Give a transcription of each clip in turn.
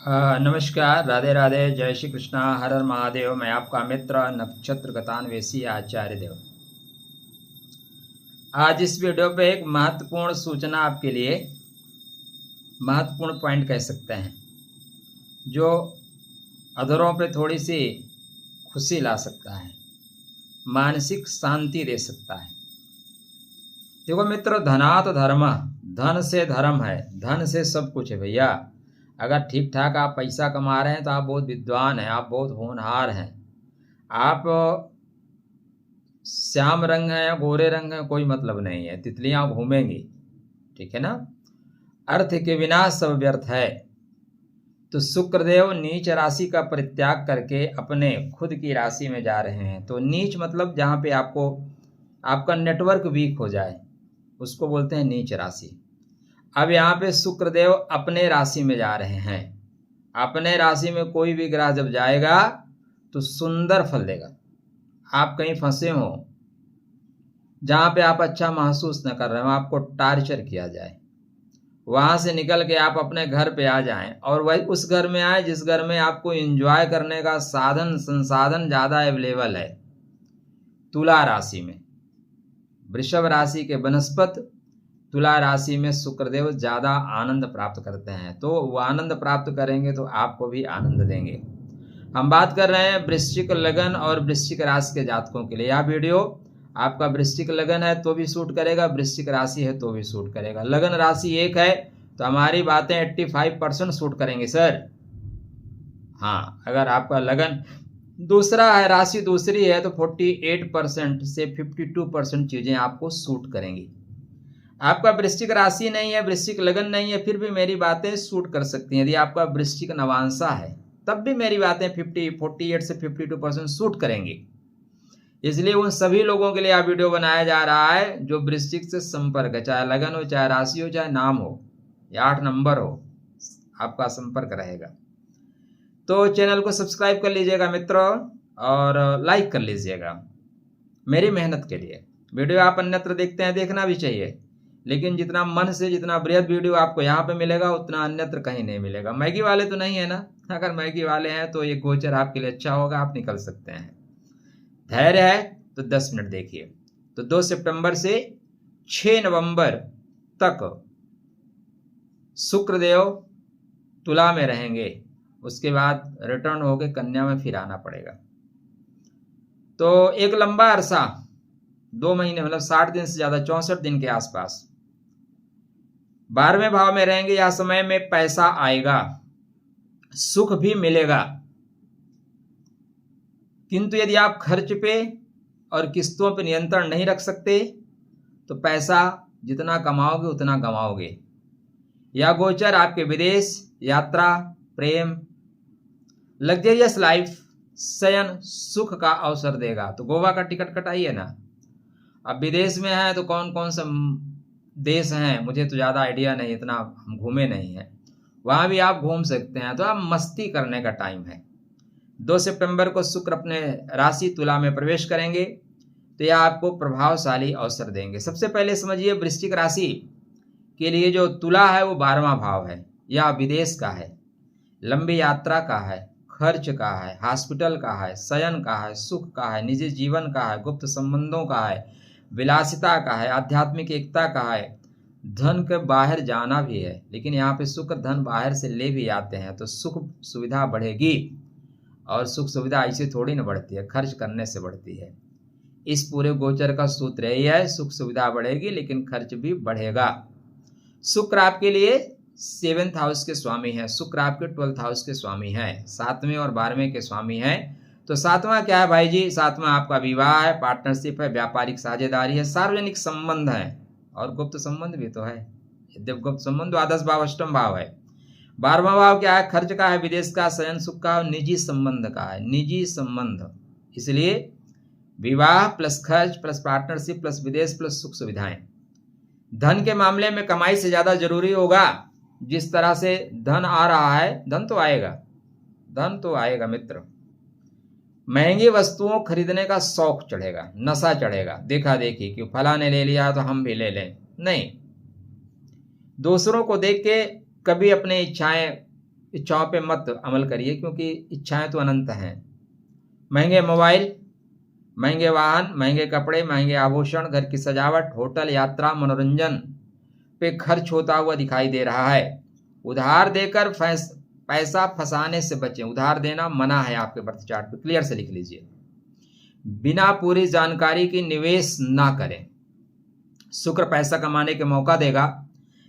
नमस्कार, राधे राधे, जय श्री कृष्णा, हर हर महादेव। मैं आपका मित्र नक्षत्र गतान्वेषी आचार्य देव। आज इस वीडियो पे एक महत्वपूर्ण सूचना आपके लिए, महत्वपूर्ण पॉइंट कह सकते हैं, जो अधरों पे थोड़ी सी खुशी ला सकता है, मानसिक शांति दे सकता है। देखो मित्र, धनात् धर्म, धन से धर्म है, धन से सब कुछ है भैया। अगर ठीक ठाक आप पैसा कमा रहे हैं तो आप बहुत विद्वान हैं, आप बहुत होनहार हैं। आप श्याम रंग हैं या गोरे रंग हैं, कोई मतलब नहीं है, तितलियां घूमेंगी, ठीक है ना। अर्थ के बिना सब व्यर्थ है। तो शुक्रदेव नीच राशि का परित्याग करके अपने खुद की राशि में जा रहे हैं। तो नीच मतलब जहाँ पे आपको आपका नेटवर्क वीक हो जाए, उसको बोलते हैं नीच राशि। अब यहाँ पे शुक्रदेव अपने राशि में जा रहे हैं। अपने राशि में कोई भी ग्रह जब जाएगा तो सुंदर फल देगा। आप कहीं फंसे हो जहाँ पे आप अच्छा महसूस न कर रहे हो, आपको टार्चर किया जाए, वहाँ से निकल के आप अपने घर पे आ जाएं और वही उस घर में आए जिस घर में आपको एंजॉय करने का साधन संसाधन ज़्यादा अवेलेबल है। तुला राशि में, वृषभ राशि के बनस्पत तुला राशि में शुक्रदेव ज़्यादा आनंद प्राप्त करते हैं। तो वो आनंद प्राप्त करेंगे तो आपको भी आनंद देंगे। हम बात कर रहे हैं वृश्चिक लगन और वृश्चिक राशि के जातकों के लिए। यह वीडियो आपका वृश्चिक लगन है तो भी सूट करेगा, वृश्चिक राशि है तो भी सूट करेगा। लगन राशि एक है तो हमारी बातें 85% सूट करेंगे सर। हाँ, अगर आपका लगन दूसरा है, राशि दूसरी है, तो 48% से 52% चीज़ें आपको सूट करेंगी। आपका वृश्चिक राशि नहीं है, वृश्चिक लगन नहीं है, फिर भी मेरी बातें सूट कर सकती हैं। यदि आपका वृश्चिक नवांशा है तब भी मेरी बातें 48 से 52% सूट करेंगी। इसलिए उन सभी लोगों के लिए यह वीडियो बनाया जा रहा है जो वृश्चिक से संपर्क है, चाहे लगन हो, चाहे राशि हो, चाहे नाम हो या 8 नंबर हो, आपका संपर्क रहेगा। तो चैनल को सब्सक्राइब कर लीजिएगा मित्रों और लाइक कर लीजिएगा मेरी मेहनत के लिए। वीडियो आप अन्यत्र देखते हैं, देखना भी चाहिए, लेकिन जितना मन से, जितना बृहद वीडियो आपको यहाँ पे मिलेगा उतना अन्यत्र कहीं नहीं मिलेगा। मैगी वाले तो नहीं है ना? अगर मैगी वाले हैं तो ये गोचर आपके लिए अच्छा होगा, आप निकल सकते हैं। धैर्य है तो 10 मिनट देखिए। तो 2 सितंबर से 6 नवंबर तक शुक्रदेव तुला में रहेंगे, उसके बाद रिटर्न होकर कन्या में फिर आना पड़ेगा। तो एक लंबा अरसा, 2 महीने मतलब 60 दिन से ज्यादा, 64 दिन के आसपास 12वें भाव में रहेंगे। यह समय में पैसा आएगा, सुख भी मिलेगा, किंतु यदि आप खर्च पे और किस्तों पे नियंत्रण नहीं रख सकते तो पैसा जितना कमाओगे उतना गंवाओगे। यह गोचर आपके विदेश यात्रा, प्रेम, लग्जरियस लाइफ, शयन सुख का अवसर देगा। तो गोवा का टिकट कटाइए ना। अब विदेश में है तो कौन कौन से देश हैं मुझे तो ज़्यादा आइडिया नहीं, इतना हम घूमे नहीं हैं, वहाँ भी आप घूम सकते हैं। तो आप मस्ती करने का टाइम है। 2 सितंबर को शुक्र अपने राशि तुला में प्रवेश करेंगे तो यह आपको प्रभावशाली अवसर देंगे। सबसे पहले समझिए, वृश्चिक राशि के लिए जो तुला है वो 12वां भाव है, यह विदेश का है, लंबी यात्रा का है, खर्च का है, हॉस्पिटल का है, शयन का है, सुख का है, निजी जीवन का है, गुप्त संबंधों का है, विलासिता का है, आध्यात्मिक एकता का है, धन के बाहर जाना भी है। लेकिन यहाँ पे शुक्र धन बाहर से ले भी आते हैं तो सुख सुविधा बढ़ेगी। और सुख सुविधा ऐसे थोड़ी ना बढ़ती है, खर्च करने से बढ़ती है। इस पूरे गोचर का सूत्र यही है, सुख सुविधा बढ़ेगी लेकिन खर्च भी बढ़ेगा। शुक्र आपके लिए 7th हाउस के स्वामी हैं, शुक्र आपके 12th हाउस के स्वामी हैं, 7वें और 12वें के स्वामी हैं। तो 7वां क्या है भाई जी? 7वां आपका विवाह है, पार्टनरशिप है, व्यापारिक साझेदारी है, सार्वजनिक संबंध है और गुप्त संबंध भी तो है। यद्यप गुप्त संबंध द्वादश भाव अष्टम भाव है। 12वां भाव क्या है? खर्च का है, विदेश का, शयन सुख का और निजी संबंध का है, निजी संबंध। इसलिए विवाह प्लस खर्च प्लस पार्टनरशिप प्लस विदेश प्लस सुख सुविधाएं। धन के मामले में कमाई से ज्यादा जरूरी होगा। जिस तरह से धन आ रहा है, धन तो आएगा, धन तो आएगा मित्र। महंगी वस्तुओं खरीदने का शौक चढ़ेगा, नशा चढ़ेगा, देखा देखी कि फला ने ले लिया तो हम भी ले लें, नहीं। दूसरों को देख के कभी अपनी इच्छाएं इच्छाओं पे मत अमल करिए, क्योंकि इच्छाएं तो अनंत हैं। महंगे मोबाइल, महंगे वाहन, महंगे कपड़े, महंगे आभूषण, घर की सजावट, होटल, यात्रा, मनोरंजन पे खर्च होता हुआ दिखाई दे रहा है। उधार देकर पैसा फंसाने से बचें। उधार देना मना है आपके बर्थ चार्ट पे, क्लियर से लिख लीजिए। बिना पूरी जानकारी की निवेश ना करें। शुक्र पैसा कमाने के मौका देगा,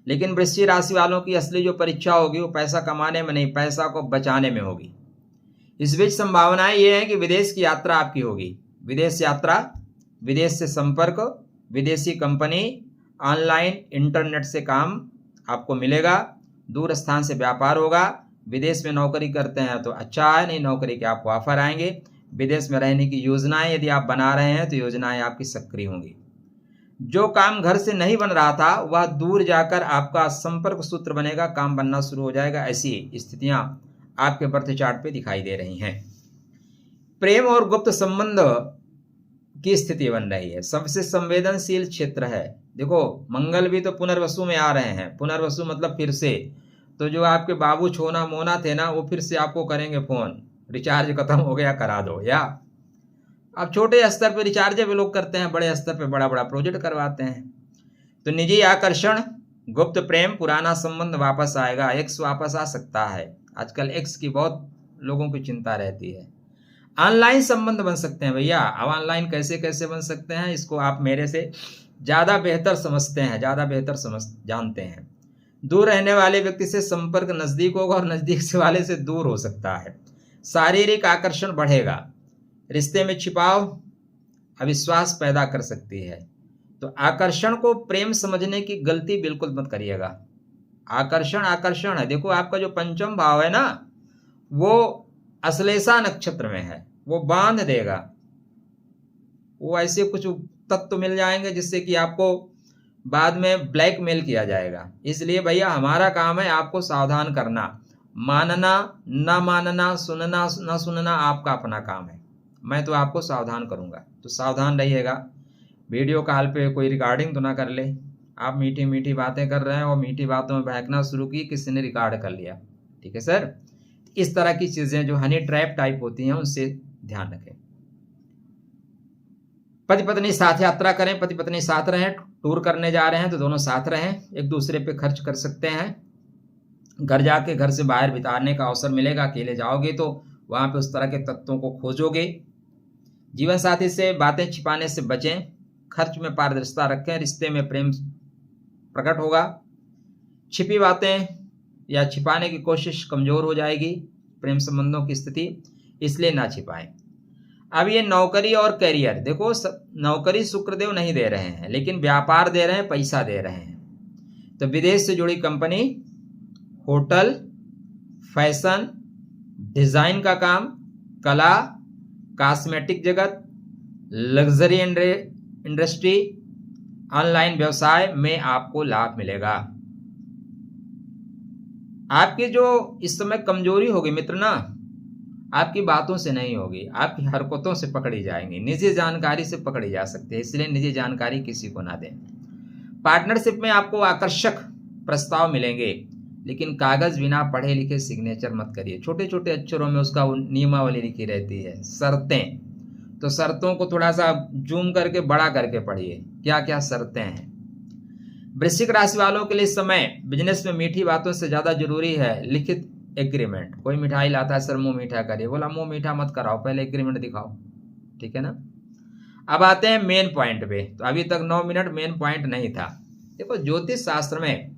लेकिन वृश्चिक राशि वालों की असली जो परीक्षा होगी वो पैसा कमाने में नहीं, पैसा को बचाने में होगी। इस बीच संभावनाएं ये हैं कि विदेश की यात्रा आपकी होगी। विदेश यात्रा, विदेश से संपर्क, विदेशी कंपनी, ऑनलाइन इंटरनेट से काम आपको मिलेगा, दूर स्थान से व्यापार होगा। विदेश में नौकरी करते हैं तो अच्छा है, नहीं नौकरी के आपको ऑफर आएंगे। विदेश में रहने की योजनाएं यदि आप बना रहे हैं तो योजनाएं आपकी सक्रिय होंगी। जो काम घर से नहीं बन रहा था वह दूर जाकर आपका संपर्क सूत्र बनेगा, काम बनना शुरू हो जाएगा। ऐसी स्थितियां आपके बर्थ चार्ट पे दिखाई दे रही हैं। प्रेम और गुप्त संबंध की स्थिति बन रही है। सबसे संवेदनशील क्षेत्र है। देखो मंगल भी तो पुनर्वसु में आ रहे हैं। पुनर्वसु मतलब फिर से, तो जो आपके बाबू छोना मोना थे ना, वो फिर से आपको करेंगे फोन, रिचार्ज खत्म हो गया करा दो। या अब छोटे स्तर पर रिचार्ज भी लोग करते हैं, बड़े स्तर पर बड़ा बड़ा प्रोजेक्ट करवाते हैं। तो निजी आकर्षण, गुप्त प्रेम, पुराना संबंध वापस आएगा। एक्स वापस आ सकता है। आजकल एक्स की बहुत लोगों की चिंता रहती है। ऑनलाइन संबंध बन सकते हैं भैया। अब ऑनलाइन कैसे कैसे बन सकते हैं, इसको आप मेरे से ज़्यादा बेहतर समझते हैं, ज़्यादा बेहतर जानते हैं। दूर रहने वाले व्यक्ति से संपर्क नज़दीक होगा और नज़दीक से वाले से दूर हो सकता है। शारीरिक आकर्षण बढ़ेगा। रिश्ते में छिपाव अविश्वास पैदा कर सकती है। तो आकर्षण को प्रेम समझने की गलती बिल्कुल मत करिएगा। आकर्षण आकर्षण है। देखो आपका जो पंचम भाव है ना, वो अश्लेषा नक्षत्र में है, वो बांध देगा। वो ऐसे कुछ तत्व मिल जाएंगे जिससे कि आपको बाद में ब्लैकमेल किया जाएगा। इसलिए भैया हमारा काम है आपको सावधान करना। मानना ना मानना, सुनना ना सुनना आपका अपना काम है। मैं तो आपको सावधान करूंगा, तो सावधान रहिएगा। वीडियो कॉल पे कोई रिकॉर्डिंग तो ना कर ले। आप मीठी मीठी बातें कर रहे हैं और मीठी बातों में बहकना शुरू की, किसी ने रिकॉर्ड कर लिया। ठीक है सर, इस तरह की चीजें जो हनी ट्रैप टाइप होती हैं उनसे ध्यान रखें। पति पत्नी साथ यात्रा करें, पति पत्नी साथ रहें। टूर करने जा रहे हैं तो दोनों साथ रहें, एक दूसरे पे खर्च कर सकते हैं। घर जाके घर से बाहर बिताने का अवसर मिलेगा। अकेले जाओगे तो वहां पे उस तरह के तत्वों को खोजोगे। जीवन साथी से बातें छिपाने से बचें। खर्च में पारदर्शिता रखें। रिश्ते में प्रेम प्रकट होगा। छिपी बातें या छिपाने की कोशिश कमजोर हो जाएगी प्रेम संबंधों की स्थिति, इसलिए ना छिपाएं। अब ये नौकरी और करियर, देखो नौकरी शुक्रदेव नहीं दे रहे हैं, लेकिन व्यापार दे रहे हैं, पैसा दे रहे हैं। तो विदेश से जुड़ी कंपनी, होटल, फैशन, डिजाइन का काम, कला, कॉस्मेटिक जगत, लग्जरी इंडस्ट्री, ऑनलाइन व्यवसाय में आपको लाभ मिलेगा। आपकी जो इस समय कमजोरी होगी मित्र ना, आपकी बातों से नहीं होगी, आपकी हरकतों से पकड़ी जाएंगी, निजी जानकारी से पकड़ी जा सकती है। इसलिए निजी जानकारी किसी को ना दें। पार्टनरशिप में आपको आकर्षक प्रस्ताव मिलेंगे, लेकिन कागज बिना पढ़े लिखे सिग्नेचर मत करिए। छोटे छोटे अक्षरों में उसका नियमावली लिखी रहती है, शर्तें। तो शर्तों को थोड़ा सा जूम करके बड़ा करके पढ़िए, क्या क्या शर्तें हैं। वृश्चिक राशि वालों के लिए समय बिजनेस में मीठी बातों से ज्यादा जरूरी है लिखित एग्रीमेंट। कोई मिठाई लाता है, सर मुंह मीठा करिए, बोला मुंह मीठा मत कराओ, पहले एग्रीमेंट दिखाओ। ठीक है ना। अब आते हैं मेन पॉइंट पे। तो अभी तक 9 मिनट मेन पॉइंट नहीं था। देखो ज्योतिष शास्त्र में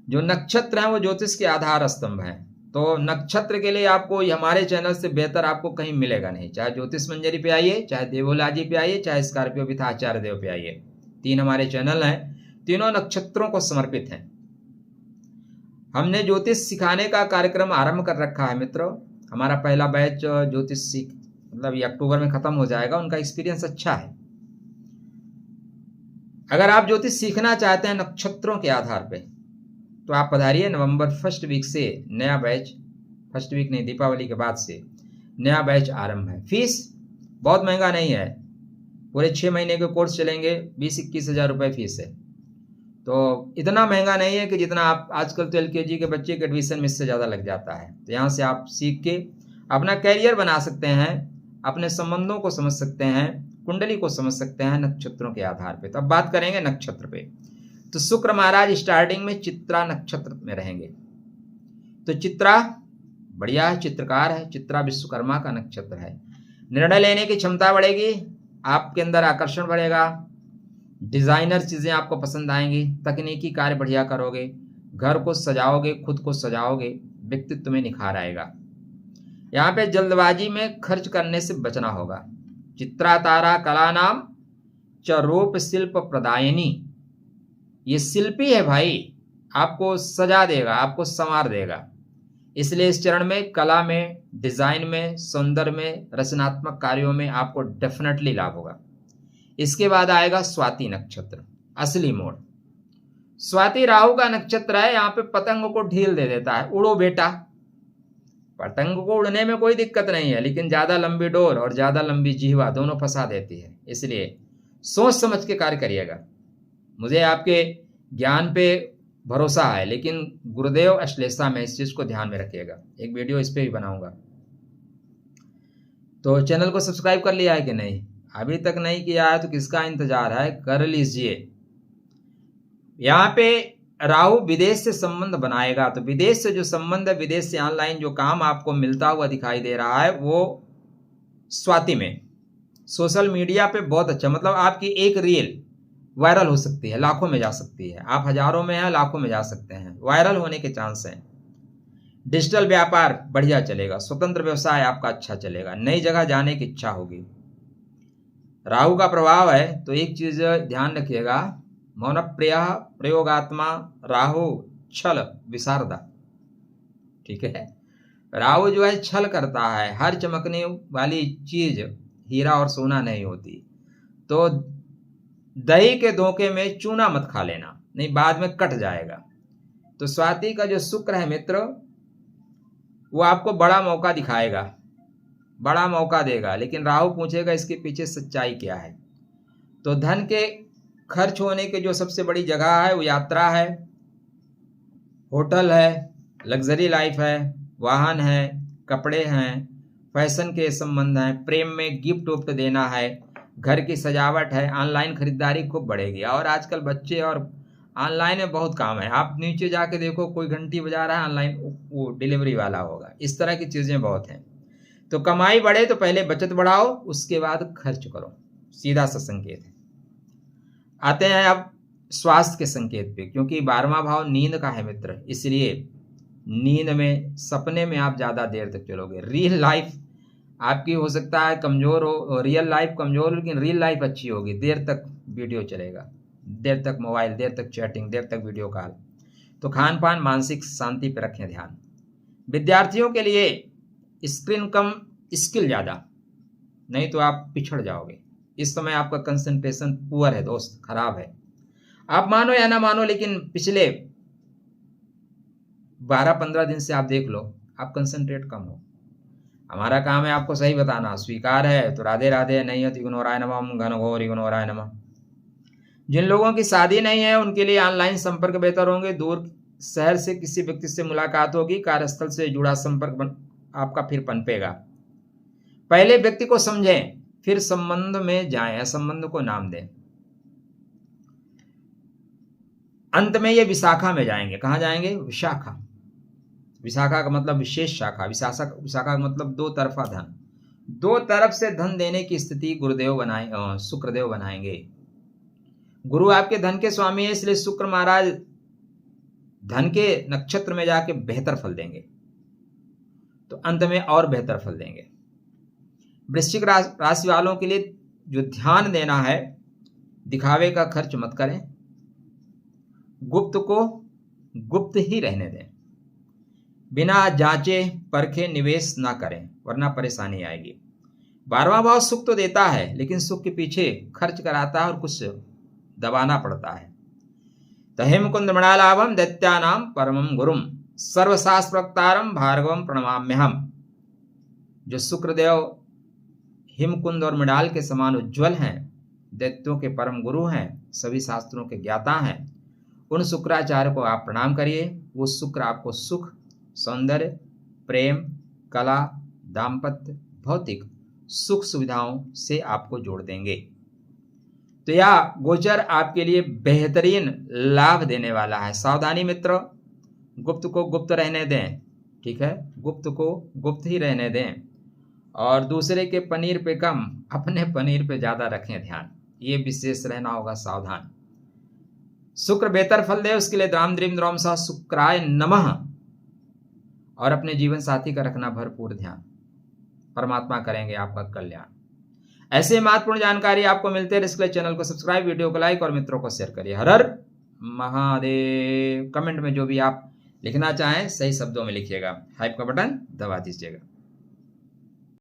जो नक्षत्र है वो ज्योतिष के आधार स्तंभ है। तो नक्षत्र के लिए आपको हमारे चैनल से बेहतर आपको कहीं मिलेगा नहीं। चाहे ज्योतिष मंजरी पे आइए, चाहे देवोलाजी पे आइए, चाहे स्कॉर्पियो विथ आचार्य देव पे आइए। 3 हमारे चैनल हैं, तीनों नक्षत्रों को समर्पित हैं। हमने ज्योतिष सिखाने का कार्यक्रम आरंभ कर रखा है मित्रों। हमारा पहला बैच ज्योतिष सीख मतलब ये अक्टूबर में खत्म हो जाएगा। उनका एक्सपीरियंस अच्छा है। अगर आप ज्योतिष सीखना चाहते हैं नक्षत्रों के आधार पे तो आप पधारिए। नवंबर फर्स्ट वीक से नया बैच, फर्स्ट वीक नहीं, दीपावली के बाद से नया बैच आरंभ है। फीस बहुत महंगा नहीं है, पूरे 6 महीने के कोर्स चलेंगे। 20-21 हज़ार रुपये फीस है। तो इतना महंगा नहीं है कि जितना आप आजकल तो LKG के बच्चे के एडमिशन में इससे ज़्यादा लग जाता है। तो यहाँ से आप सीख के अपना कैरियर बना सकते हैं, अपने संबंधों को समझ सकते हैं, कुंडली को समझ सकते हैं नक्षत्रों के आधार पे। तो अब बात करेंगे नक्षत्र पे। तो शुक्र महाराज स्टार्टिंग में चित्रा नक्षत्र में रहेंगे। तो चित्रा बढ़िया है, चित्रकार है, चित्रा विश्वकर्मा का नक्षत्र है। निर्णय लेने की क्षमता बढ़ेगी, आपके अंदर आकर्षण बढ़ेगा, डिजाइनर चीजें आपको पसंद आएंगी, तकनीकी कार्य बढ़िया करोगे, घर को सजाओगे, खुद को सजाओगे, व्यक्तित्व में निखार आएगा। यहाँ पे जल्दबाजी में खर्च करने से बचना होगा। चित्रा तारा कला नाम च रूप शिल्प प्रदायिनी, ये शिल्पी है भाई, आपको सजा देगा, आपको संवार देगा। इसलिए इस चरण में कला में, डिजाइन में, सौंदर्य में, रचनात्मक कार्यों में आपको डेफिनेटली लाभ होगा। इसके बाद आएगा स्वाति नक्षत्र, असली मोड़। स्वाति राहु का नक्षत्र है। यहाँ पे पतंग को ढील दे देता है, उड़ो बेटा। पतंग को उड़ने में कोई दिक्कत नहीं है, लेकिन ज्यादा लंबी डोर और ज्यादा लंबी जीवा दोनों फंसा देती है। इसलिए सोच समझ के कार्य करिएगा। मुझे आपके ज्ञान पे भरोसा है, लेकिन गुरुदेव अश्लेषा में इस चीज को ध्यान में रखिएगा। एक वीडियो इस पे भी बनाऊंगा। तो चैनल को सब्सक्राइब कर लिया है कि नहीं? अभी तक नहीं किया है तो किसका इंतजार है, कर लीजिए। यहाँ पे राहु विदेश से संबंध बनाएगा। तो विदेश से जो संबंध है, विदेश से ऑनलाइन जो काम आपको मिलता हुआ दिखाई दे रहा है, वो स्वाति में सोशल मीडिया पे बहुत अच्छा, मतलब आपकी एक रील वायरल हो सकती है, लाखों में जा सकती है। आप हजारों में हैं, लाखों में जा सकते हैं, वायरल होने के चांस हैं। डिजिटल व्यापार बढ़िया चलेगा, स्वतंत्र व्यवसाय आपका अच्छा चलेगा, नई जगह जाने की इच्छा होगी। राहु का प्रभाव है तो एक चीज ध्यान रखिएगा, मौन प्रिय प्रयोगात्मा राहु छल विशारदा, ठीक है। राहु जो है छल करता है, हर चमकने वाली चीज हीरा और सोना नहीं होती। तो दही के धोखे में चूना मत खा लेना, नहीं बाद में कट जाएगा। तो स्वाति का जो शुक्र है मित्र, वो आपको बड़ा मौका दिखाएगा, बड़ा मौका देगा, लेकिन राहु पूछेगा इसके पीछे सच्चाई क्या है। तो धन के खर्च होने के जो सबसे बड़ी जगह है वो यात्रा है, होटल है, लग्जरी लाइफ है, वाहन है, कपड़े हैं, फैशन के संबंध हैं, प्रेम में गिफ्ट उफ्ट देना है, घर की सजावट है, ऑनलाइन खरीदारी खूब बढ़ेगी। और आजकल बच्चे और ऑनलाइन में बहुत काम है। आप नीचे जाके देखो, कोई घंटी बजा रहा है, ऑनलाइन वो डिलीवरी वाला होगा। इस तरह की चीजें बहुत हैं। तो कमाई बढ़े तो पहले बचत बढ़ाओ, उसके बाद खर्च करो, सीधा सा संकेत है। आते हैं अब स्वास्थ्य के संकेत पे, क्योंकि 12वां भाव नींद का है मित्र, इसलिए नींद में, सपने में आप ज्यादा देर तक चलोगे। रियल लाइफ आपकी हो सकता है कमजोर हो, रियल लाइफ कमजोर हो, लेकिन रियल लाइफ अच्छी होगी। देर तक वीडियो चलेगा, देर तक मोबाइल, देर तक चैटिंग, देर तक वीडियो कॉल। तो खान पान, मानसिक शांति पर रखें ध्यान। विद्यार्थियों के लिए स्क्रीन कम, स्किल ज्यादा, नहीं तो आप पिछड़ जाओगे। इस समय आपका कंसंट्रेशन पुअर है दोस्त, खराब है। आप मानो या ना मानो, लेकिन पिछले 12-15 दिन से आप देख लो, आप कंसंट्रेट कम हो। हमारा काम है आपको सही बताना, स्वीकार है तो राधे राधे, नहीं है तो इग्नोराय नमः, घनघोर इग्नोराय नमः। जिन लोगों की शादी नहीं है उनके लिए ऑनलाइन संपर्क बेहतर होंगे। दूर शहर से किसी व्यक्ति से मुलाकात होगी, कार्यस्थल से जुड़ा संपर्क आपका फिर पनपेगा। पहले व्यक्ति को समझें, फिर संबंध में जाएं, संबंध को नाम दें। अंत में ये विशाखा में जाएंगे। कहाँ जाएंगे? विशाखा। विशाखा का मतलब विशेष शाखा, विशाखा का मतलब दो तरफा धन, दो तरफ से धन देने की स्थिति गुरुदेव बनाए, शुक्रदेव बनाएंगे। गुरु आपके धन के स्वामी है, इसलिए शुक्र महाराज धन के नक्षत्र में जाके बेहतर फल देंगे, तो अंत में और बेहतर फल देंगे। वृश्चिक राशि वालों के लिए जो ध्यान देना है, दिखावे का खर्च मत करें, गुप्त को गुप्त ही रहने दें, बिना जांचे परखे निवेश ना करें, वरना परेशानी आएगी। 12वां भाव सुख तो देता है, लेकिन सुख के पीछे खर्च कराता है और कुछ दबाना पड़ता है। तो हेमकुंद मृणालाभम दैत्यानाम परमम गुरुम सर्वशास्त्रोक्तारम भार्गवम प्रणमाम्यहम। जो शुक्रदेव हिमकुंद और मृणाल के समान उज्ज्वल हैं, दैत्यों के परम गुरु हैं, सभी शास्त्रों के ज्ञाता हैं, उन शुक्राचार्य को आप प्रणाम करिए। वो शुक्र आपको सुख, सौंदर्य, प्रेम, कला, दाम्पत्य, भौतिक सुख सुविधाओं से आपको जोड़ देंगे। तो यह गोचर आपके लिए बेहतरीन लाभ देने वाला है। सावधानी मित्रों, गुप्त को गुप्त रहने दें, ठीक है, गुप्त को गुप्त ही रहने दें, और दूसरे के पनीर पे कम, अपने पनीर पे ज्यादा रखें ध्यान। ये विशेष रहना होगा, सावधान। शुक्र बेहतर फल दे उसके लिए द्राम द्रीम द्रोम सा शुक्राय नमः, और अपने जीवन साथी का रखना भरपूर ध्यान। परमात्मा करेंगे आपका कल्याण। ऐसे महत्वपूर्ण जानकारी आपको मिलते हैं, इसके लिए चैनल को सब्सक्राइब, वीडियो को लाइक और मित्रों को शेयर करिए। हर हर महादेव। कमेंट में जो भी आप लिखना चाहें सही शब्दों में लिखिएगा, हाइप का बटन दबा दीजिएगा।